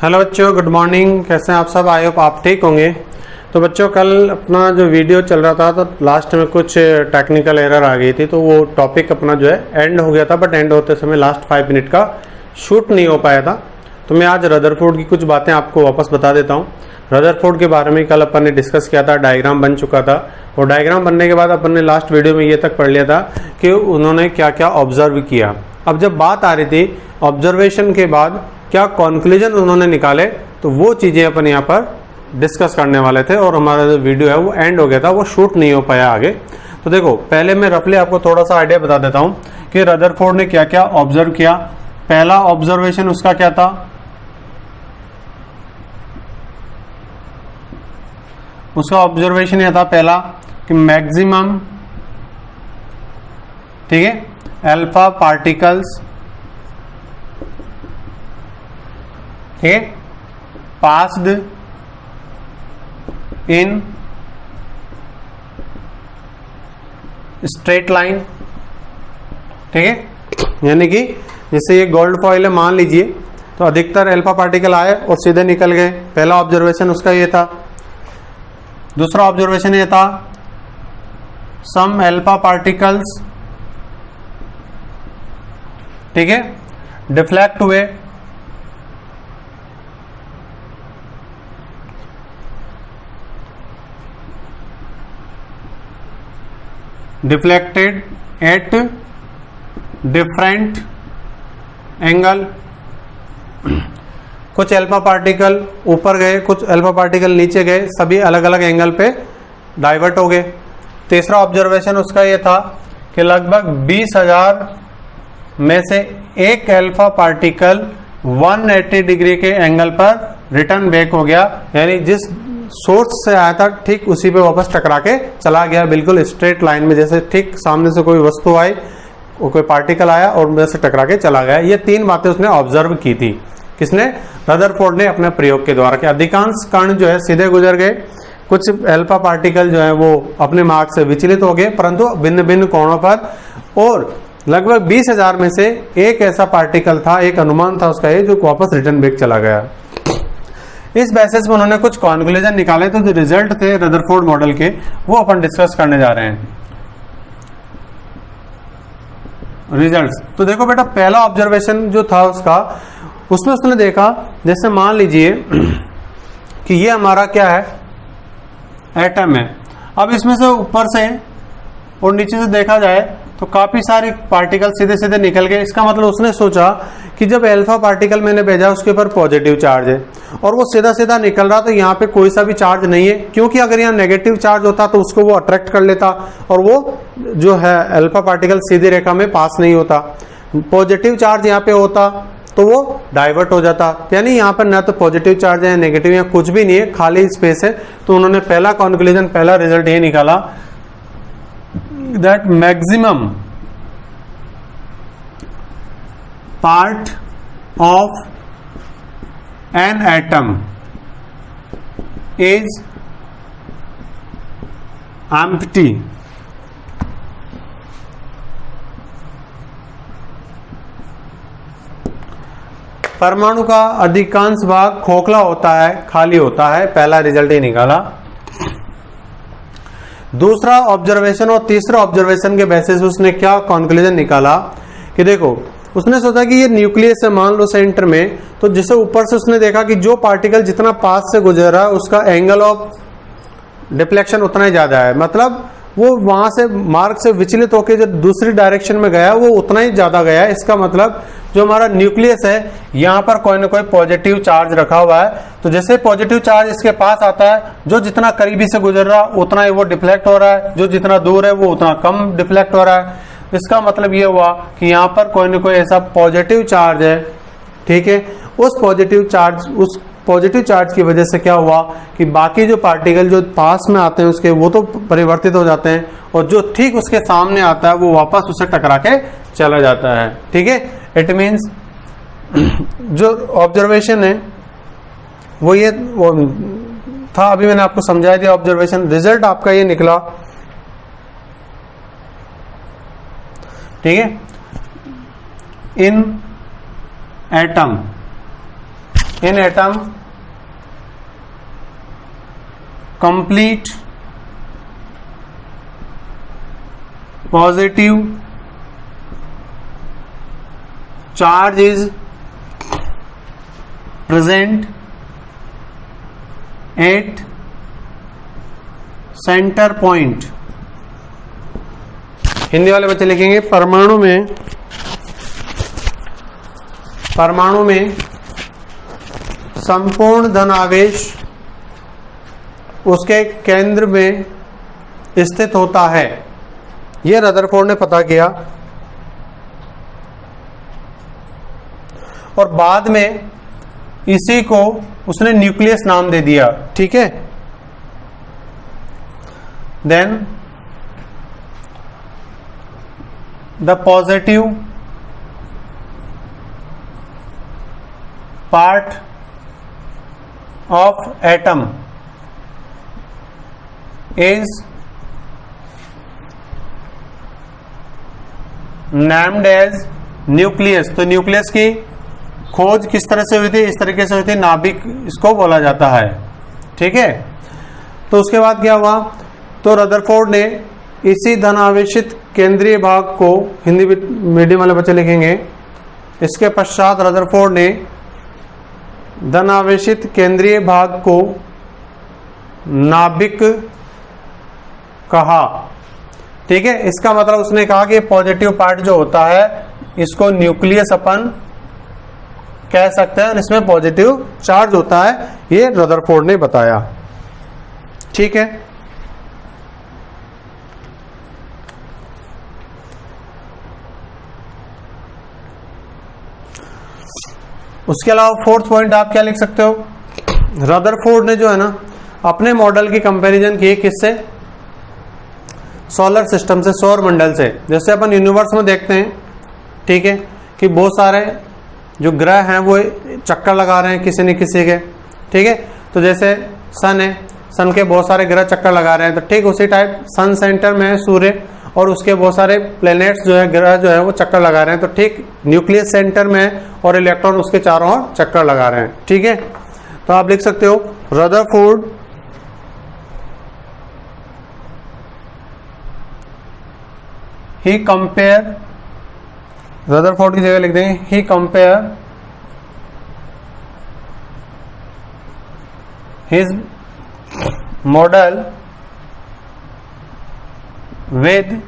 Hello बच्चों, good morning. कैसे हैं आप सब? आई होप आप ठीक होंगे। तो बच्चों, कल अपना जो वीडियो चल रहा था तो लास्ट में कुछ टेक्निकल एरर आ गई थी, तो वो टॉपिक अपना जो है एंड हो गया था, बट एंड होते समय लास्ट 5 मिनट का शूट नहीं हो पाया था। तो मैं आज रदरफोर्ड की कुछ बातें आपको वापस बता देता हूँ। रदरफोर्ड के बारे में कल अपन ने डिस्कस किया था, डायग्राम बन चुका था, और डायग्राम बनने के बाद अपन ने लास्ट वीडियो में ये तक पढ़ लिया था कि उन्होंने क्या क्या ऑब्जर्व किया। अब जब बात आ रही थी ऑब्जर्वेशन के बाद क्या कॉन्क्लूजन उन्होंने निकाले, तो वो चीज़ें अपन यहाँ पर डिस्कस करने वाले थे, और हमारा जो वीडियो है वो एंड हो गया था, वो शूट नहीं हो पाया आगे। तो देखो, पहले मैं रफली आपको थोड़ा सा आइडिया बता देता हूँ कि रदरफोर्ड ने क्या क्या ऑब्जर्व किया। पहला ऑब्जर्वेशन उसका क्या था? उसका ऑब्जर्वेशन यह था पहला कि मैक्सिमम, ठीक है, अल्फा पार्टिकल्स, ठीक है, पास्ड इन स्ट्रेट लाइन, ठीक है, यानी कि जैसे ये गोल्ड फॉइल है मान लीजिए, तो अधिकतर अल्फा पार्टिकल आए और सीधे निकल गए। पहला ऑब्जर्वेशन उसका ये था। दूसरा ऑब्जर्वेशन ये था सम अल्फा पार्टिकल्स, ठीक है, डिफ्लेक्ट हुए, डिफ्लेक्टेड एट डिफरेंट एंगल। कुछ अल्फा पार्टिकल ऊपर गए, कुछ अल्फा पार्टिकल नीचे गए, सभी अलग अलग एंगल पे डाइवर्ट हो गए। तीसरा ऑब्जर्वेशन उसका ये था कि लगभग 20,000 में से एक अल्फा पार्टिकल 180 डिग्री के एंगल पर रिटर्न बैक हो गया, यानी जिस सोर्स से आया था ठीक उसी पे वापस टकरा के चला गया, बिल्कुल स्ट्रेट लाइन में, जैसे ठीक सामने से कोई वस्तु आई, कोई पार्टिकल आया और उनमें से टकरा के चला गया। ये 3 बातें उसने ऑब्जर्व की थी। किसने? रदरफोर्ड ने अपने प्रयोग के द्वारा। कि अधिकांश कण जो है सीधे गुजर गए, कुछ अल्फा पार्टिकल जो है वो अपने मार्ग से विचलित हो गए, परंतु भिन्न भिन्न कोणों पर, और लगभग 20,000 में से एक ऐसा पार्टिकल था, एक अनुमान था उसका ये, जो वापस रिटर्न बैक चला गया। इस बेसिस में उन्होंने कुछ कॉन्क्लूजन निकाले, तो जो रिजल्ट थे रदरफोर्ड मॉडल के, वो अपन डिस्कस करने जा रहे हैं। रिजल्ट्स तो देखो बेटा, पहला ऑब्जर्वेशन जो था उसका, उसमें उसने देखा, जैसे मान लीजिए कि ये हमारा क्या है, एटम है। अब इसमें से ऊपर से और नीचे से देखा जाए तो काफी सारे पार्टिकल सीधे सीधे निकल गए। इसका मतलब उसने सोचा कि जब अल्फा पार्टिकल मैंने भेजा उसके ऊपर पॉजिटिव चार्ज है और वो सीधा सीधा निकल रहा, तो यहाँ पे कोई सा भी चार्ज नहीं है, क्योंकि अगर यहाँ नेगेटिव चार्ज होता तो उसको वो अट्रैक्ट कर लेता, और वो जो है अल्फा पार्टिकल सीधी रेखा में पास नहीं होता। पॉजिटिव चार्ज यहाँ पे होता तो वो डाइवर्ट हो जाता, यानी यहाँ पर ना तो पॉजिटिव चार्ज है, नेगेटिव या कुछ भी नहीं है, खाली स्पेस है। तो उन्होंने पहला कॉन्क्लूजन, पहला रिजल्ट ये निकाला that maximum part of an atom is empty। परमाणु का अधिकांश भाग खोखला होता है, खाली होता है। पहला रिजल्ट ही निकाला। दूसरा ऑब्जर्वेशन और तीसरा ऑब्जर्वेशन के बेसिस उसने क्या कॉन्क्लूजन निकाला कि देखो, उसने सोचा कि ये न्यूक्लियस है मान लो सेंटर में, तो जिसे ऊपर से उसने देखा कि जो पार्टिकल जितना पास से गुजर रहा है उसका एंगल ऑफ डिफ्लेक्शन उतना ही ज्यादा है, मतलब वो वहां से मार्ग से विचलित होकर जो दूसरी डायरेक्शन में गया वो उतना ही ज्यादा गया है। इसका मतलब जो हमारा न्यूक्लियस है यहाँ पर कोई ना कोई पॉजिटिव चार्ज रखा हुआ है, तो जैसे पॉजिटिव चार्ज इसके पास आता है, जो जितना करीबी से गुजर रहा उतना ही वो डिफ्लेक्ट हो रहा है, जो जितना दूर है वो उतना कम डिफ्लेक्ट हो रहा है। इसका मतलब ये हुआ कि यहाँ पर कोई ना कोई ऐसा पॉजिटिव चार्ज है, ठीक है। उस पॉजिटिव चार्ज की वजह से क्या हुआ कि बाकी जो पार्टिकल जो पास में आते हैं उसके, वो तो परिवर्तित हो जाते हैं, और जो ठीक उसके सामने आता है वो वापस उसे टकरा के चला जाता है, ठीक है। इट मीन्स जो ऑब्जर्वेशन है वो ये था, अभी मैंने आपको समझाया दिया ऑब्जर्वेशन। रिजल्ट आपका ये निकला, ठीक है। In atom in atom complete positive charge is present at centre point. Hindi वाले बच्चे लिखेंगे परमाणु में संपूर्ण धन आवेश उसके केंद्र में स्थित होता है। यह रदरफोर्ड ने पता किया और बाद में इसी को उसने न्यूक्लियस नाम दे दिया। ठीक है, then the positive part of atom is named as nucleus. तो न्यूक्लियस की खोज किस तरह से हुई थी? इस तरीके से हुई थी, नाभिक इसको बोला जाता है। ठीक है, तो उसके बाद क्या हुआ? तो रदरफोर्ड ने इसी धनावेशित केंद्रीय भाग को, हिंदी मीडियम वाले बच्चे लिखेंगे, इसके पश्चात रदरफोर्ड ने धनावेशित केंद्रीय भाग को नाभिक कहा। ठीक है, इसका मतलब उसने कहा कि पॉजिटिव पार्ट जो होता है इसको न्यूक्लियस अपन कह सकते हैं, इसमें पॉजिटिव चार्ज होता है। ये रदरफोर्ड ने बताया। ठीक है, उसके अलावा फोर्थ पॉइंट आप क्या लिख सकते हो? रदरफोर्ड ने जो है ना अपने मॉडल की कंपैरिजन की किससे? सोलर सिस्टम से, सौर मंडल से। जैसे अपन यूनिवर्स में देखते हैं, ठीक है, कि बहुत सारे जो ग्रह हैं वो चक्कर लगा रहे हैं किसी न किसी के। ठीक है, तो जैसे सन है, सन के बहुत सारे ग्रह चक्कर लगा रहे हैं, तो ठीक उसी टाइप सन सेंटर में है सूर्य और उसके बहुत सारे प्लैनेट्स जो है, ग्रह जो है वो चक्कर लगा रहे हैं। तो ठीक न्यूक्लियस सेंटर में है और इलेक्ट्रॉन उसके चारों ओर चक्कर लगा रहे हैं। ठीक है, तो आप लिख सकते हो रदरफोर्ड ही कंपेयर, रदरफोर्ड की जगह लिख देंगे he compare his model with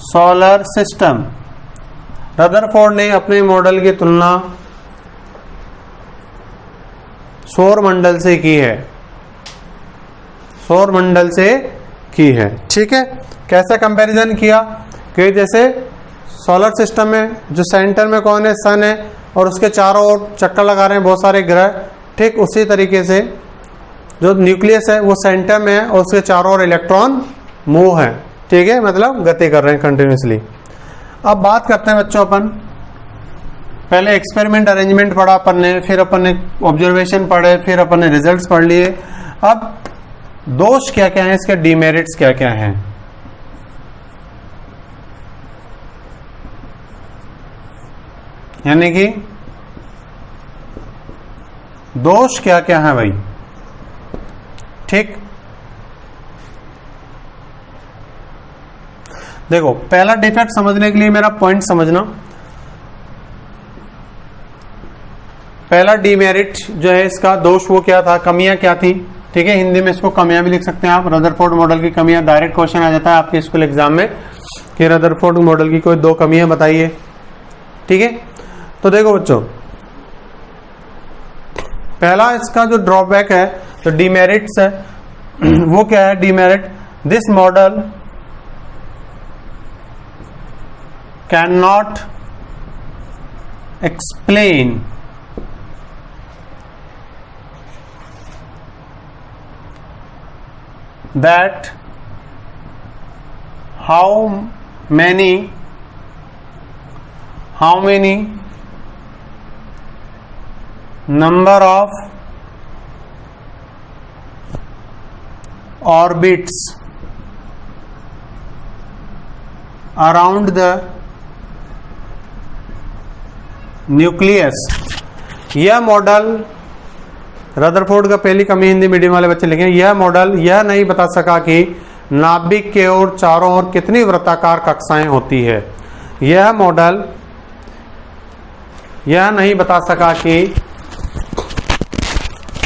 solar system. Rutherford ने अपने मॉडल की तुलना सौर मंडल से की है, सौर मंडल से की है। ठीक है, कैसे कंपैरिजन किया कि जैसे सोलर सिस्टम में जो सेंटर में कौन है? सन है और उसके चारों ओर चक्कर लगा रहे हैं बहुत सारे ग्रह। ठीक उसी तरीके से जो न्यूक्लियस है वो सेंटर में है और उसके चारों ओर इलेक्ट्रॉन मूव है। ठीक है, मतलब गति कर रहे हैं कंटिन्यूसली। अब बात करते हैं बच्चों, अपन पहले एक्सपेरिमेंट अरेंजमेंट पढ़ा अपन ने, फिर अपन ने ऑब्जर्वेशन पढ़े, फिर अपन ने रिजल्ट्स पढ़ लिए। अब दोष क्या क्या है, इसके डीमेरिट्स क्या क्या हैं? यानी कि दोष क्या क्या है भाई? ठीक, देखो पहला डिफेक्ट समझने के लिए मेरा पॉइंट समझना। पहला डीमेरिट जो है इसका दोष वो क्या था, कमियां क्या थी? ठीक है, हिंदी में इसको कमियां भी लिख सकते हैं आप। रदरफोर्ड मॉडल की कमियां, डायरेक्ट क्वेश्चन आ जाता है आपके स्कूल एग्जाम में कि रदरफोर्ड मॉडल की कोई 2 कमियां बताइए। ठीक है, तो देखो बच्चों, पहला इसका जो ड्रॉबैक है, जो डीमेरिट्स है, वो क्या है? Demerit, this model can not explain that how many number of orbits around the nucleus यह मॉडल, रदरफोर्ड का पहली कमी हिंदी मीडियम वाले बच्चे लिखेंगे, यह मॉडल यह नहीं बता सका कि नाभिक के ओर चारों ओर कितनी वृत्ताकार कक्षाएं होती है। यह मॉडल यह नहीं बता सका कि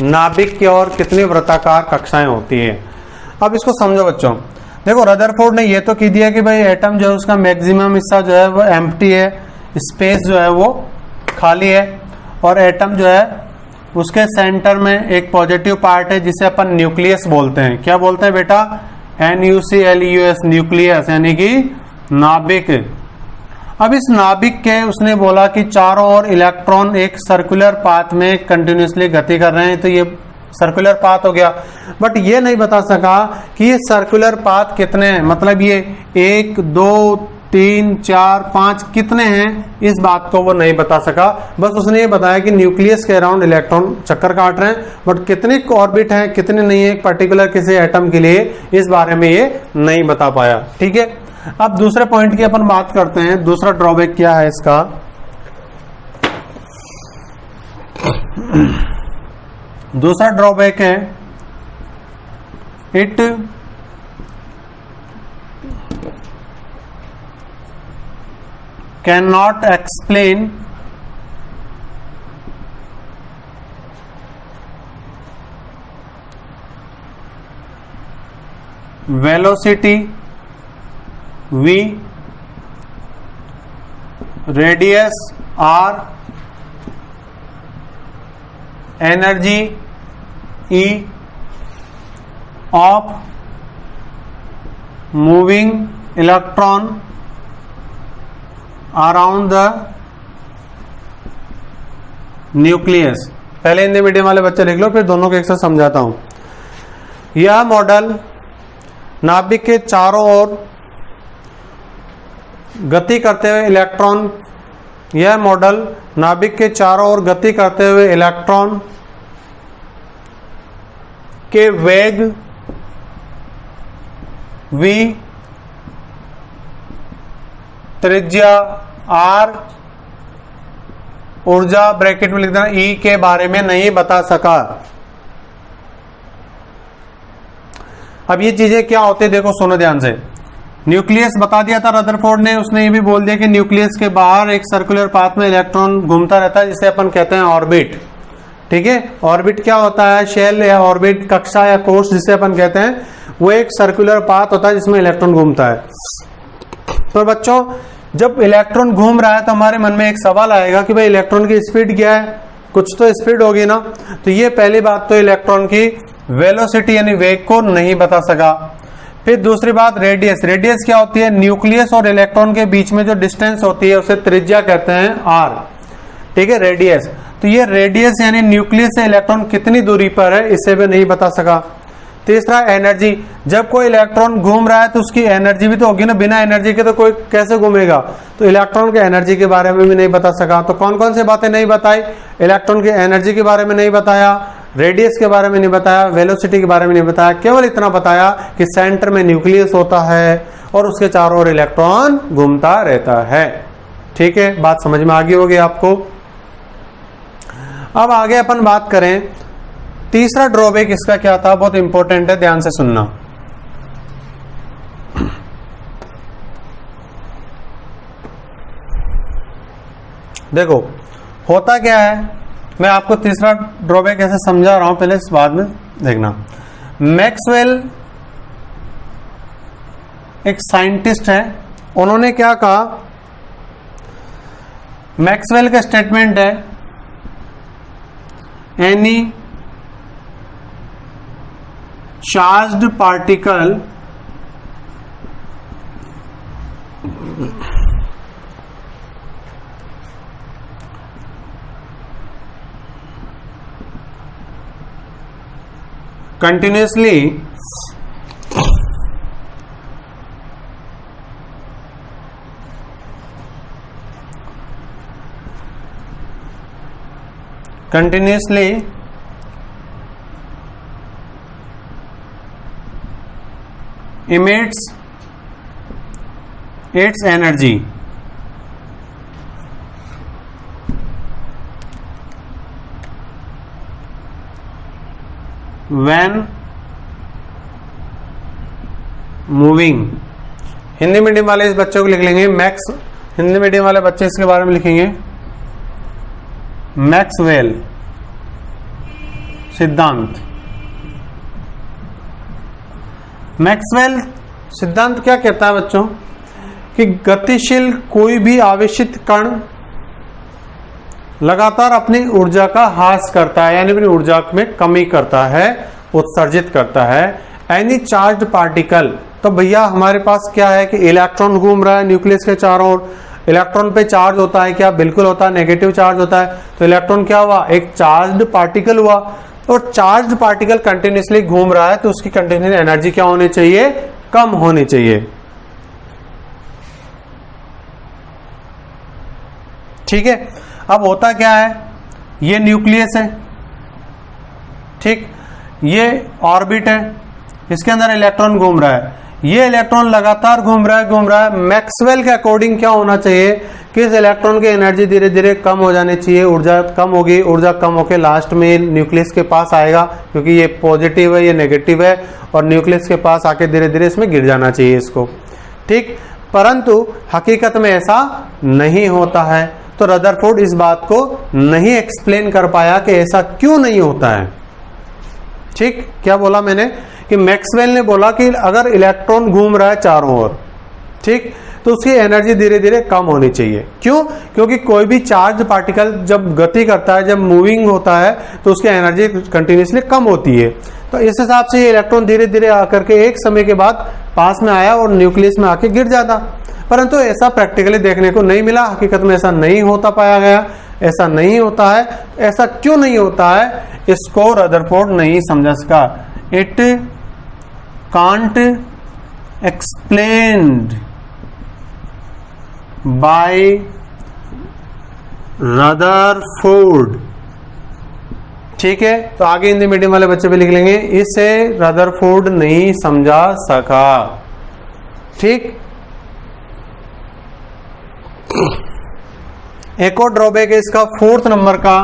नाभिक की ओर कितनी वृत्ताकार कक्षाएं होती है। अब इसको समझो बच्चों, देखो रदरफोर्ड ने ये तो कह दिया कि भाई एटम जो है उसका मैक्सिमम हिस्सा जो है वो एम्प्टी है, स्पेस जो है वो खाली है, और एटम जो है उसके सेंटर में एक पॉजिटिव पार्ट है जिसे अपन न्यूक्लियस बोलते हैं। क्या बोलते हैं बेटा? NuCleus, न्यूक्लियस यानी कि नाभिक। अब इस नाभिक के उसने बोला कि चारों ओर इलेक्ट्रॉन एक सर्कुलर पाथ में कंटिन्यूसली गति कर रहे हैं, तो ये सर्कुलर पाथ हो गया। बट ये नहीं बता सका कि ये सर्कुलर पाथ कितने हैं, मतलब ये 1 2 3 4 5 कितने हैं, इस बात को वो नहीं बता सका। बस उसने ये बताया कि न्यूक्लियस के अराउंड इलेक्ट्रॉन चक्कर काट रहे हैं, बट कितने ऑर्बिट हैं कितने नहीं है पर्टिकुलर किसी एटम के लिए, इस बारे में ये नहीं बता पाया। ठीक है, अब दूसरे पॉइंट की अपन बात करते हैं। दूसरा ड्रॉबैक क्या है इसका? दूसरा ड्रॉबैक है it can not explain velocity v, radius r, energy E of moving electron around the nucleus. पहले हिंदी मीडियम वाले बच्चे लिख लो, फिर दोनों को एक साथ समझाता हूं। यह मॉडल नाभिक के चारों ओर गति करते हुए इलेक्ट्रॉन, यह मॉडल नाभिक के चारों ओर गति करते हुए इलेक्ट्रॉन के वेग v, त्रिज्या r, ऊर्जा ब्रैकेट में लिख देना E के बारे में नहीं बता सका। अब ये चीजें क्या होती है देखो, सुनो ध्यान से। न्यूक्लियस बता दिया था रदरफोर्ड ने, उसने ये भी बोल दिया कि न्यूक्लियस के बाहर एक सर्कुलर पाथ में इलेक्ट्रॉन घूमता रहता है जिसे अपन कहते हैं ऑर्बिट। ठीक है, ऑर्बिट क्या होता है? शेल या ऑर्बिट, कक्षा या कोर्स जिसे अपन कहते हैं, वो एक सर्कुलर पाथ होता है जिसमें इलेक्ट्रॉन घूमता है। तो बच्चों जब इलेक्ट्रॉन घूम रहा है तो हमारे मन में एक सवाल आएगा कि भाई इलेक्ट्रॉन की स्पीड क्या है, कुछ तो स्पीड होगी ना। तो ये पहली बात तो इलेक्ट्रॉन की वेलोसिटी यानी वेग को नहीं बता सका। फिर दूसरी बात रेडियस। रेडियस क्या होती है? न्यूक्लियस और इलेक्ट्रॉन के बीच में जो डिस्टेंस होती है उसे त्रिज्या कहते हैं r। ठीक है, रेडियस। तो ये रेडियस यानी न्यूक्लियस से इलेक्ट्रॉन कितनी दूरी पर है, इसे भी नहीं बता सका। तीसरा एनर्जी। जब कोई इलेक्ट्रॉन घूम रहा है तो उसकी एनर्जी भी तो होगी ना, बिना एनर्जी के तो कोई कैसे घूमेगा? तो इलेक्ट्रॉन के एनर्जी के बारे में भी नहीं बता सका। तो कौन कौन सी बातें नहीं बताई? इलेक्ट्रॉन की एनर्जी के बारे में नहीं बताया, रेडियस के बारे में नहीं बताया, वेलोसिटी के बारे में नहीं बताया, केवल इतना बताया कि सेंटर में न्यूक्लियस होता है और उसके चारों ओर इलेक्ट्रॉन घूमता रहता है। ठीक है, बात समझ में आ गई होगी आपको। अब आगे अपन बात करें, तीसरा ड्रॉबैक इसका क्या था, बहुत इंपॉर्टेंट है, ध्यान से सुनना। देखो होता क्या है, मैं आपको तीसरा ड्रॉबैक ऐसे समझा रहा हूं, पहले इस बाद में देखना। मैक्सवेल एक साइंटिस्ट है, उन्होंने क्या कहा, मैक्सवेल का स्टेटमेंट है, any charged particle continuously emits its energy। When moving. Hindi medium वाले इस बच्चों को लिख लेंगे मैक्स, हिंदी मीडियम वाले बच्चे इसके बारे में लिखेंगे मैक्सवेल सिद्धांत। मैक्सवेल सिद्धांत क्या कहता है बच्चों कि गतिशील कोई भी आवेशित कण लगातार अपनी ऊर्जा का ह्रास करता है, यानी अपनी ऊर्जा में कमी करता है, उत्सर्जित करता है। एनी चार्ज्ड पार्टिकल, तो भैया हमारे पास क्या है कि इलेक्ट्रॉन घूम रहा है न्यूक्लियस के चारों ओर। इलेक्ट्रॉन पे चार्ज होता है क्या? बिल्कुल होता है, नेगेटिव चार्ज होता है। तो इलेक्ट्रॉन क्या हुआ? एक चार्ज्ड पार्टिकल हुआ। और चार्ज्ड पार्टिकल कंटिन्यूसली घूम रहा है तो उसकी कंटिन्यूस एनर्जी क्या होनी चाहिए? कम होनी चाहिए। ठीक है, अब होता क्या है, ये न्यूक्लियस है, ठीक, ये ऑर्बिट है, इसके अंदर इलेक्ट्रॉन घूम रहा है, ये इलेक्ट्रॉन लगातार घूम रहा है। मैक्सवेल के अकॉर्डिंग क्या होना चाहिए कि इस इलेक्ट्रॉन की एनर्जी धीरे धीरे कम हो जानी चाहिए, ऊर्जा कम होगी, ऊर्जा कम होकर लास्ट में न्यूक्लियस के पास आएगा, क्योंकि ये पॉजिटिव है, ये नेगेटिव है, और न्यूक्लियस के पास आके धीरे धीरे इसमें गिर जाना चाहिए इसको, ठीक। परंतु हकीकत में ऐसा नहीं होता है। तो रदरफोर्ड इस बात को नहीं एक्सप्लेन कर पाया कि ऐसा क्यों नहीं होता है, ठीक। क्या बोला मैंने कि मैक्सवेल ने बोला कि अगर इलेक्ट्रॉन घूम रहा है चारों ओर, ठीक, तो उसकी एनर्जी धीरे धीरे कम होनी चाहिए। क्यों? क्योंकि कोई भी चार्ज पार्टिकल जब गति करता है, जब मूविंग होता है, तो उसकी एनर्जी कंटिन्यूसली कम होती है। तो इस हिसाब से ये इलेक्ट्रॉन धीरे धीरे आकर के एक समय के बाद पास में आया और न्यूक्लियस में आके गिर जाता। परंतु ऐसा प्रैक्टिकली देखने को नहीं मिला, हकीकत में ऐसा नहीं होता पाया गया, ऐसा नहीं होता है। ऐसा क्यों नहीं होता है, इसको रदरफोर्ड नहीं समझ सका। It can't explained by Rutherford, ठीक है। तो आगे हिंदी मीडियम वाले बच्चे भी लिख लेंगे, इसे रदरफोर्ड नहीं समझा सका, ठीक। एक और ड्रॉबैक है इसका, 4th नंबर का,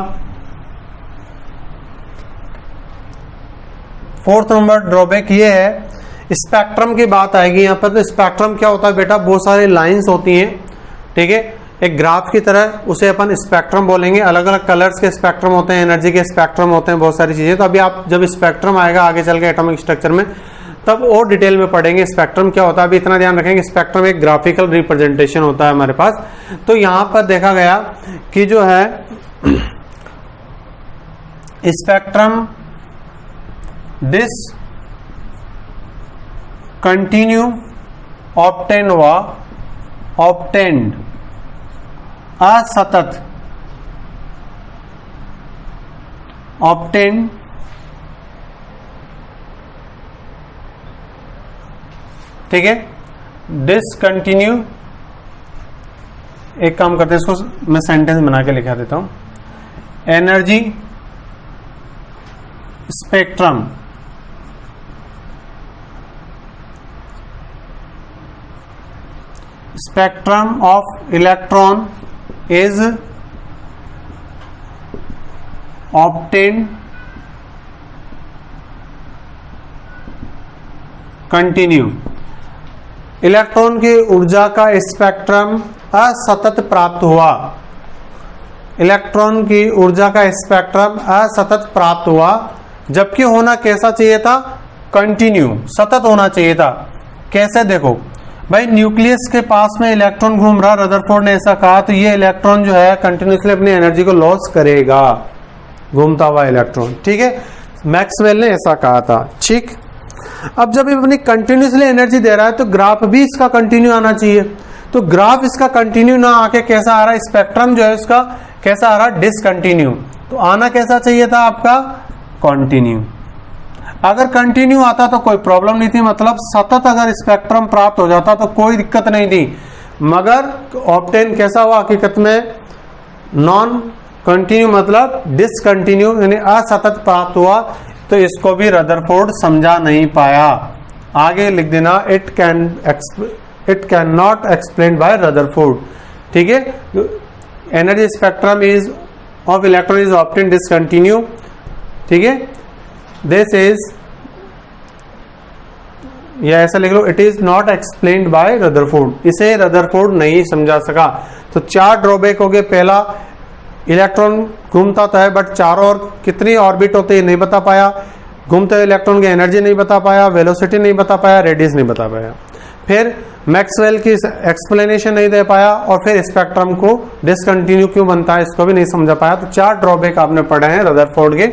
4th नंबर ड्रॉबैक ये है, स्पेक्ट्रम की बात आएगी यहाँ पर। तो स्पेक्ट्रम क्या होता है बेटा? बहुत सारी लाइंस होती हैं, ठीक है, एक ग्राफ की तरह, उसे अपन स्पेक्ट्रम बोलेंगे। अलग अलग कलर्स के स्पेक्ट्रम होते हैं, एनर्जी के स्पेक्ट्रम होते हैं, बहुत सारी चीजें। तो अभी आप जब स्पेक्ट्रम आएगा आगे चल के एटॉमिक स्ट्रक्चर में, तब और डिटेल में पढ़ेंगे स्पेक्ट्रम क्या होता है। अभी इतना ध्यान रखेंगे, स्पेक्ट्रम एक ग्राफिकल रिप्रेजेंटेशन होता है हमारे पास। तो यहां पर देखा गया कि जो है स्पेक्ट्रम डिस कंटिन्यू ऑब्टेन्ड असतत, ऑब्टेन्ड ठीक है, डिसकंटिन्यू। एक काम करते हैं, इसको मैं सेंटेंस बना के लिखा देता हूं। Energy spectrum of electron is obtained continue. Electron की ऊर्जा का स्पेक्ट्रम असतत प्राप्त हुआ। इलेक्ट्रॉन की ऊर्जा का स्पेक्ट्रम असतत प्राप्त हुआ, जबकि होना कैसा चाहिए था? कंटिन्यू, सतत होना चाहिए था। कैसे? देखो भाई, न्यूक्लियस के पास में इलेक्ट्रॉन घूम रहा, रदरफोर्ड ने ऐसा कहा, तो ये इलेक्ट्रॉन जो है कंटिन्यूसली अपनी एनर्जी को लॉस करेगा, घूमता हुआ इलेक्ट्रॉन, ठीक है। मैक्सवेल ने ऐसा कहा था, ठीक। अब जब ये अपनी कंटिन्यूसली एनर्जी दे रहा है तो ग्राफ भी इसका कंटिन्यू आना चाहिए। तो ग्राफ इसका कंटिन्यू ना आके कैसा आ रहा है? स्पेक्ट्रम जो है उसका कैसा आ रहा है? डिसकंटिन्यू। तो आना कैसा चाहिए था आपका? कंटिन्यू। अगर कंटिन्यू आता तो कोई प्रॉब्लम नहीं थी, मतलब सतत अगर स्पेक्ट्रम प्राप्त हो जाता तो कोई दिक्कत नहीं थी। मगर ऑब्टेन कैसा हुआ? हकीकत में नॉन कंटिन्यू, मतलब डिसकंटिन्यू, यानी असतत प्राप्त हुआ। तो इसको भी रदरफोर्ड समझा नहीं पाया। आगे लिख देना, it can not explain by Rutherford, ठीक है। Energy spectrum is of electron is obtained discontinue, ठीक है। दिस इज, या ऐसा लिख लो, it is not explained by Rutherford, इसे रदरफोर्ड नहीं समझा सका। तो 4 ड्रॉबैक हो गए। पहला, इलेक्ट्रॉन घूमता तो है बट चारों ओर कितनी ऑर्बिट होते हैं नहीं बता पाया, घूमते हुए इलेक्ट्रॉन की एनर्जी नहीं बता पाया, वेलोसिटी नहीं बता पाया, रेडियस नहीं बता पाया, फिर मैक्सवेल की एक्सप्लेनेशन नहीं दे पाया, और फिर स्पेक्ट्रम को डिसकंटिन्यू क्यों बनता है इसको भी नहीं समझा पाया। तो 4 ड्रॉबैक आपने पढ़े हैं रदरफोर्ड के,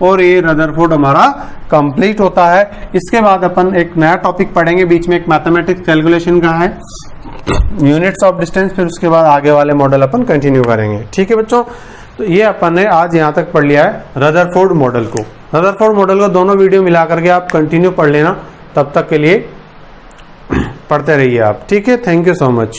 और ये रदरफोर्ड हमारा कंप्लीट होता है। इसके बाद अपन एक नया टॉपिक पढ़ेंगे, बीच में एक मैथमेटिक्स कैलकुलेशन का है, यूनिट्स ऑफ डिस्टेंस, फिर उसके बाद आगे वाले मॉडल अपन कंटिन्यू करेंगे। ठीक है बच्चों, तो ये अपन ने आज यहाँ तक पढ़ लिया है रदरफोर्ड मॉडल को। रदरफोर्ड मॉडल को दोनों वीडियो मिला करके आप कंटिन्यू पढ़ लेना, तब तक के लिए पढ़ते रहिए आप। ठीक है, थैंक यू सो मच।